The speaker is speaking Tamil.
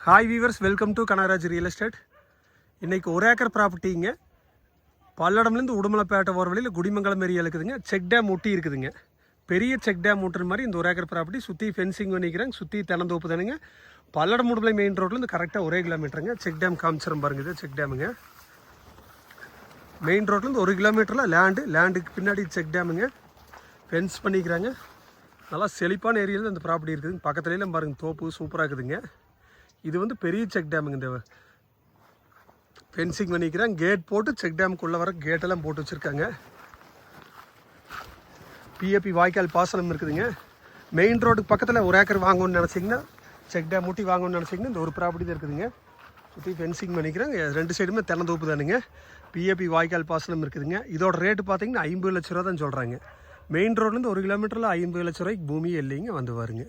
Hi viewers, welcome to Kanagaraj real estate. இன்றைக்கி ஒரு ஏக்கர் ப்ராப்பர்ட்டிங்க. பல்லடம்லேருந்து உடுமலைப்பேட்டை போகிற வழியில் குடிமங்கலம் ஏரியா இருக்குதுங்க. செக் டேம் ஒட்டி இருக்குதுங்க. பெரிய செக் டேம் ஓட்டுற மாதிரி இந்த ஒரு ஏக்கர் ப்ராப்பர்ட்டி சுற்றி ஃபென்சிங் பண்ணிக்கிறாங்க. சுற்றி தென்னந்தோப்பு தானுங்க. பல்லடம் உடுமலை மெயின் ரோட்லேருந்து கரெக்டாக 1 கிலோமீட்டருங்க. செக் டேம் காமிச்சிடும் பாருங்க. இது செக் டேமுங்க. மெயின் ரோட்லேருந்து 1 கிலோமீட்டரில் லேண்டுக்கு பின்னாடி செக் டேமுங்க. ஃபென்ஸ் பண்ணிக்கிறாங்க. நல்லா செழிப்பான ஏரியாவில் இந்த ப்ராப்பர்ட்டி இருக்குதுங்க. பக்கத்துலேயும் பாருங்கள், தோப்பு சூப்பராக இருக்குதுங்க. இது வந்து பெரிய செக் டேமுங்க. இந்த ஃபென்சிங் பண்ணிக்கிறேன். கேட் போட்டு செக் டேமுக்குள்ளே வர கேட்டெல்லாம் போட்டு வச்சுருக்காங்க. பிஏபி வாய்க்கால் பாசனம் இருக்குதுங்க. மெயின் ரோடுக்கு பக்கத்தில் ஒரு ஏக்கர் வாங்கணும்னு நினச்சிங்கன்னா, செக் டேம் ஊட்டி வாங்கணும்னு நினச்சிங்கன்னா இந்த ஒரு ப்ராப்பர்ட்டி தான் இருக்குதுங்க. சுற்றி ஃபென்சிங் பண்ணிக்கிறேன். 2 சைடுமே தென்னந்தோப்பு தானுங்க. பிஏபி வாய்க்கால் பாசனம் இருக்குதுங்க. இதோட ரேட்டு பார்த்தீங்கன்னா 50 லட்ச ரூபா தான் சொல்கிறாங்க. மெயின் ரோட்லேருந்து 1 கிலோமீட்டரில் 50 லட்ச ரூபாய்க்கு பூமியே இல்லைங்க. வந்து பாருங்க.